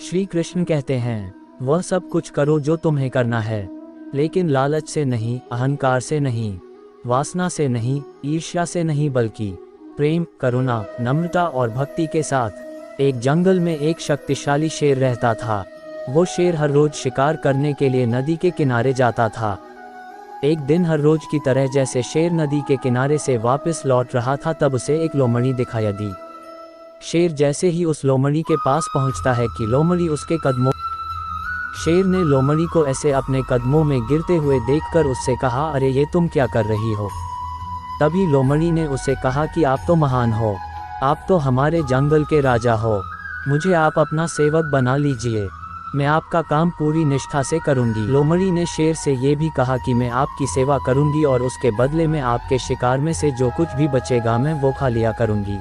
श्री कृष्ण कहते हैं, वह सब कुछ करो जो तुम्हें करना है, लेकिन लालच से नहीं, अहंकार से नहीं, वासना से नहीं, ईर्ष्या से नहीं, बल्कि प्रेम, करुणा, नम्रता और भक्ति के साथ। एक जंगल में एक शक्तिशाली शेर रहता था। वो शेर हर रोज शिकार करने के लिए नदी के किनारे जाता था। एक दिन हर रोज की तरह जैसे शेर नदी के किनारे से वापस लौट रहा था, तब उसे एक लोमड़ी दिखाई दी। शेर जैसे ही उस लोमड़ी के पास पहुंचता है कि लोमड़ी उसके कदमों शेर ने लोमड़ी को ऐसे अपने कदमों में गिरते हुए देखकर उससे कहा, अरे ये तुम क्या कर रही हो। तभी लोमड़ी ने उसे कहा कि आप तो महान हो, आप तो हमारे जंगल के राजा हो, मुझे आप अपना सेवक बना लीजिए, मैं आपका काम पूरी निष्ठा से करूंगी। लोमड़ी ने शेर से ये भी कहा कि मैं आपकी सेवा करूंगी और उसके बदले में आपके शिकार में से जो कुछ भी बचेगा मैं वो खा लिया करूंगी।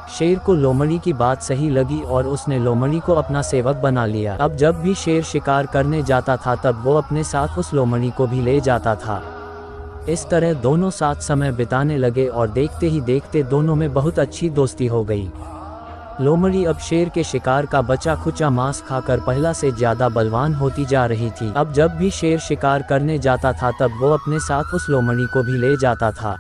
शेर को लोमड़ी की बात सही लगी और उसने लोमड़ी को अपना सेवक बना लिया। अब जब भी शेर शिकार करने जाता था तब वो अपने साथ उस लोमड़ी को भी ले जाता था। इस तरह दोनों साथ समय बिताने लगे और देखते ही देखते दोनों में बहुत अच्छी दोस्ती हो गई। लोमड़ी अब शेर के शिकार का बचा खुचा मांस खाकर पहला से ज्यादा बलवान होती जा रही थी। अब जब भी शेर शिकार करने जाता था तब वो अपने साथ उस लोमड़ी को भी ले जाता था।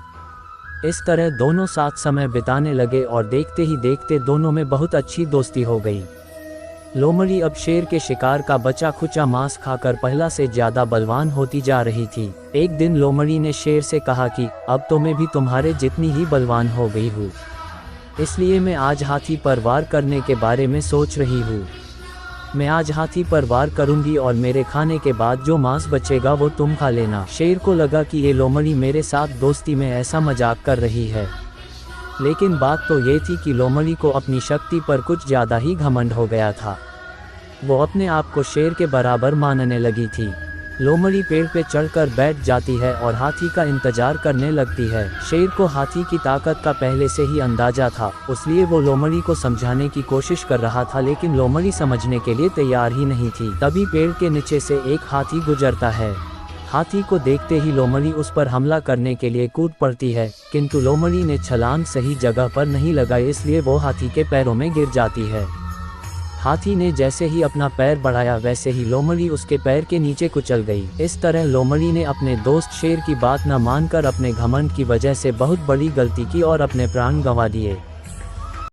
इस तरह दोनों साथ समय बिताने लगे और देखते ही देखते दोनों में बहुत अच्छी दोस्ती हो गई। लोमड़ी अब शेर के शिकार का बचा खुचा मांस खाकर पहला से ज्यादा बलवान होती जा रही थी। एक दिन लोमड़ी ने शेर से कहा कि अब तो मैं भी तुम्हारे जितनी ही बलवान हो गई हूँ, इसलिए मैं आज हाथी पर वार करने के बारे में सोच रही हूँ। मैं आज हाथी पर वार करूंगी और मेरे खाने के बाद जो मांस बचेगा वो तुम खा लेना। शेर को लगा कि ये लोमड़ी मेरे साथ दोस्ती में ऐसा मजाक कर रही है, लेकिन बात तो ये थी कि लोमड़ी को अपनी शक्ति पर कुछ ज्यादा ही घमंड हो गया था। वो अपने आप को शेर के बराबर मानने लगी थी। लोमड़ी पेड़ पे चढ़कर बैठ जाती है और हाथी का इंतजार करने लगती है। शेर को हाथी की ताकत का पहले से ही अंदाजा था, इसलिए वो लोमड़ी को समझाने की कोशिश कर रहा था, लेकिन लोमड़ी समझने के लिए तैयार ही नहीं थी। तभी पेड़ के नीचे से एक हाथी गुजरता है। हाथी को देखते ही लोमड़ी उस पर हमला करने के लिए कूद पड़ती है, किंतु लोमड़ी ने छलांग सही जगह पर नहीं लगाई, इसलिए वो हाथी के पैरों में गिर जाती है। हाथी ने जैसे ही अपना पैर बढ़ाया वैसे ही लोमड़ी उसके पैर के नीचे कुचल गई। इस तरह लोमड़ी ने अपने दोस्त शेर की बात न मानकर अपने घमंड की वजह से बहुत बड़ी गलती की और अपने प्राण गंवा दिए।